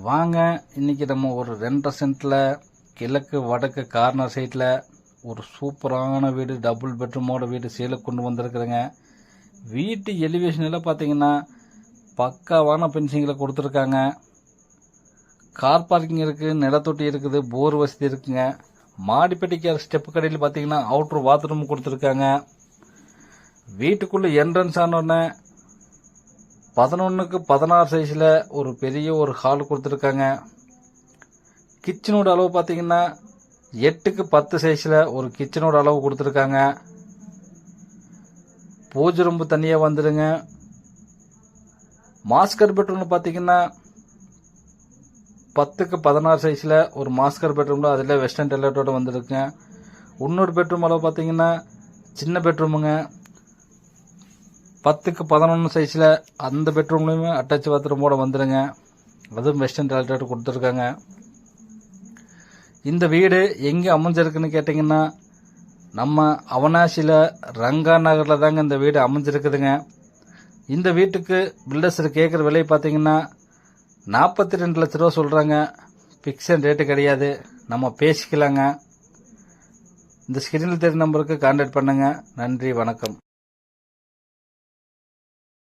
வாங்க இன்னைக்கு நம்ம ஒரு 2.5 சென்ட்ல கிழக்கு வடக்கு கார்னர் சைட்டில் ஒரு சூப்பரான வீடு, டபுள் பெட்ரூமோட வீடு சேலுக்கு கொண்டு வந்திருக்குறேங்க. வீட்டு எலிவேஷன் எல்லாம் பார்த்தீங்கன்னா பக்காவான பென்சிங்கில் கொடுத்துருக்காங்க. கார் பார்க்கிங் இருக்குது, நிலத்தொட்டி இருக்குது, போர் வசதி இருக்குங்க. மாடிப்பட்டிக்கு ஸ்டெப்பு கடையில் பார்த்தீங்கன்னா அவுட்ரு பாத்ரூம் கொடுத்துருக்காங்க. வீட்டுக்குள்ளே என்ட்ரன்ஸ் ஆனோடனே 11க்கு 16 சைஸில் ஒரு பெரிய ஒரு ஹால் கொடுத்துருக்காங்க. கிச்சனோட அளவு பார்த்தீங்கன்னா 8க்கு 10 சைஸில் ஒரு கிச்சனோட அளவு கொடுத்துருக்காங்க. பூஜை ரூம் தனியாக வந்துடுங்க. மாஸ்டர் பெட்ரூம்னு பார்த்தீங்கன்னா 10க்கு 16 சைஸில் ஒரு மாஸ்டர் பெட்ரூமில் அதில் வெஸ்டர்ன் டாய்லெட்டோட வந்துருக்குங்க. இன்னொரு பெட்ரூம் அளவு பார்த்தீங்கன்னா சின்ன பெட்ரூமுங்க. 10க்கு 11 சைஸில் அந்த பெட்ரூம்லையுமே அட்டாச் பாத்ரூமோட வந்துடுங்க. அதுவும் வெஸ்டர்ன் டாய்லெட் கொடுத்துருக்காங்க. இந்த வீடு எங்கே அமைஞ்சிருக்குன்னு கேட்டிங்கன்னா நம்ம அவனாசியில் ரங்கா நகரில் தாங்க இந்த வீடு அமைஞ்சிருக்குதுங்க. இந்த வீட்டுக்கு பில்டர்ஸ் கேட்குற விலை பார்த்தீங்கன்னா 42 லட்ச ரூபா சொல்கிறாங்க. ஃபிக்ஸட் ரேட்டு கிடையாது, நம்ம பேசிக்கலாங்க. இந்த ஸ்கிரீனில் தெரிந்த நம்பருக்கு கான்டாக்ட் பண்ணுங்கள். நன்றி, வணக்கம்.